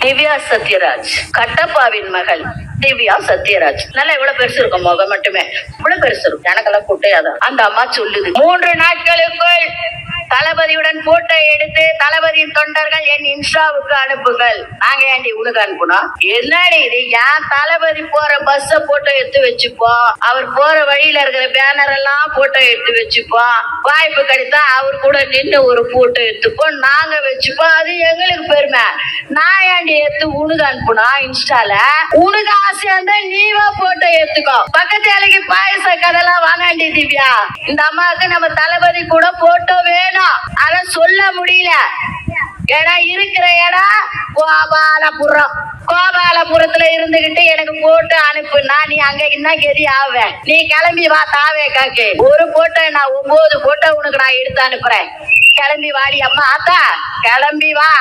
திவ்யா சத்யராஜ், கட்டப்பாவின் மகள் திவ்யா சத்யராஜ். நல்லா இவ்வளவு பெருசு இருக்கும் முகம் மட்டுமே, இவ்வளவு பெருசு இருக்கும். எனக்கெல்லாம் குட்டையாதான். அந்த அம்மா சொல்லுது, 3 நாட்களுக்குள் தளபதியுடன் போட்டோ எடுத்து தளபதியின் தொண்டர்கள் என் இன்ஸ்டாவுக்கு அனுப்புங்கள். நாங்க ஏண்டி உனக்கு அனுப்பணும்? என்னடி இது? ஏன் தளபதி போற பஸ்ஸ போட்டோ எடுத்து வச்சுப்போம், அவர் போற வழியில இருக்கிற பேனர் எல்லாம் போட்டோ எடுத்து வச்சுப்போம், வாய்ப்பு கிடைத்தா அவர் கூட நின்று ஒரு போட்டோ எடுத்துப்போம், நாங்க வச்சுப்போம். அது எங்களுக்கு பெருமை. நான் ஏண்டி எடுத்து உனக்கு அனுப்பணும் இன்ஸ்டால? உனக்கு ஆசையா இருந்தா நீவா போட்டோ எடுத்துக்கோ. பக்கத்து இலைக்கு பாயச கதெல்லாம் வாங்காண்டி திவ்யா. இந்த அம்மாவுக்கு நம்ம தளபதி கூட போட்டோ வேணும், அத சொல்ல முடியல. ஏன்னா இருக்கிற இடம் கோபாலபுரத்துல இருந்துகிட்டு எனக்கு போட்டு அனுப்புனா நீ அங்க என்ன கெதி ஆவ? நீ கிளம்பி வா தாவே காக்கு. ஒரு போட்டோ நான் 9 போட்டோ உனக்கு நான் எடுத்து அனுப்புறேன். கிளம்பி வாடி அம்மா. ஆத்தா கிளம்பி வா.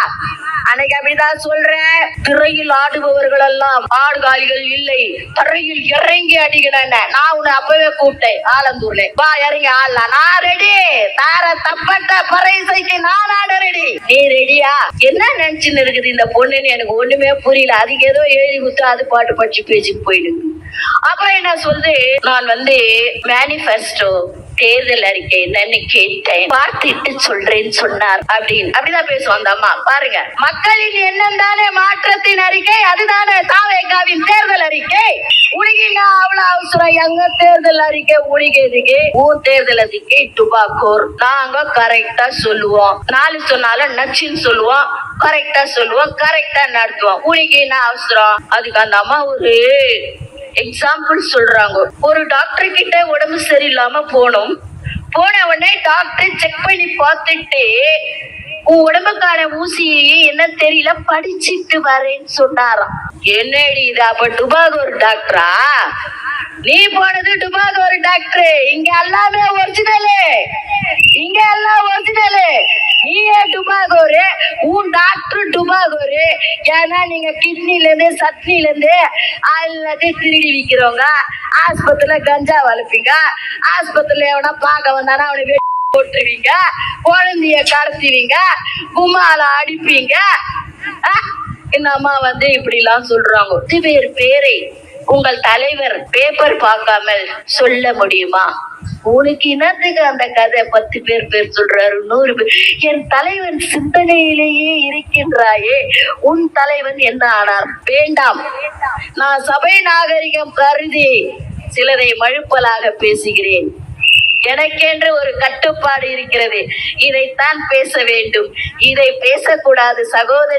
அன்னைக்கு அப்படிதான் சொல்றேன். திரையில் ஆடுபவர்கள் எல்லாம் ஆடுகாலிகள் இல்லை, தரையில் இறங்கி அடிக்கிறேன். நான் உன்னை அப்பவே கூப்பிட்டேன் ஆலந்தூர்ல. வா இறங்கி ஆடலாம். நான் ரெடி. தார தப்பட்ட பறைசைக்கு நான் ஆட ரெடி. நீ ரெடியா? என்ன நினைச்சுன்னு இருக்குது இந்த பொண்ணுன்னு எனக்கு ஒண்ணுமே புரியல. அதுக்கு ஏதோ எழுதி குத்து அது பாட்டு படிச்சு பேசிட்டு போயிடுது. அப்புறம் என்ன சொல்லுது, நான் மேனிஃபெஸ்டோ தேர்தல் அறிக்கை என்னன்னு கேட்டேன், பார்த்துட்டு சொல்றேன்னு சொன்னார் அப்படின்னு. அப்படிதான் பேசுவோம் அந்த அம்மா. பாருங்க, மக்களின் எண்ணம் தானே மாற்றத்தின் அறிக்கை, அதுதானே தாவேகாவின் தேர்தல் அறிக்கை. உனக்கு அவ்வளவு அவசரம்? எங்க தேர்தல் அறிக்கை உனக்கு எதுக்கு? உன் தேர்தல் அறிக்கை டுபாக்கோர். நாங்க கரெக்டா சொல்லுவோம், 4 சொன்னாலும் நச்சுன்னு சொல்லுவோம், கரெக்டா சொல்லுவோம், கரெக்டா நடத்துவோம். உனக்கு என்ன அவசரம்? அதுக்கு அந்த அம்மா ஒரு எக்ஸாம்பிள் சொல்றாங்க. ஒரு டாக்டர் கிட்ட உடம்பு சரியில்லாம போன உடனே டாக்டர் செக் பண்ணி பார்த்துட்டு உன் உடம்புக்கான ஊசி என்ன தெரியல படிச்சுட்டு வரேன்னு சொன்னாராம். என்னடி இது? அப்ப டுபாகோர் டாக்டரா? நீ போனது டுபாகோர் டாக்டர். இங்க எல்லாமே ஒரிஜினலு, இங்க எல்லாம் ஒரிஜினலு. நீயே டுபாகோரு, உன் டாக்டர் டுபாகோரு. ஏன்னா நீங்க கிட்னில இருந்து சட்னில இருந்து எல்லாத்தையும் திருடி விக்கிறவங்க. ஆஸ்பத்திரியில கஞ்சா வளர்ப்பீங்க, ஆஸ்பத்திரியில எவனா பார்க்க வந்தானா அவனை போட்டுருவீங்க, குழந்தைய கடத்துவீங்க, கும்மால அடிப்பீங்க. இந்த அம்மா இப்படி எல்லாம் சொல்றாங்க. பேரை உங்கள் தலைவர் பேப்பர் பார்க்காமல் சொல்ல முடியுமா? உனக்கு என்னத்துக்கு அந்த கதை? 10 பேர் சொல்றாரு, 100 பேர். என் தலைவன் சிந்தனையிலேயே இருக்கின்றாயே, உன் தலைவன் என்ன ஆனார்? வேண்டாம். நான் சபை நாகரிகம் கருதி சிலரை மழுப்பலாக பேசுகிறேன். எனக்கென்று ஒரு கட்டுப்பாடு இருக்கிறது. இதைத்தான் பேச வேண்டும், இதை பேசக்கூடாது சகோதரி.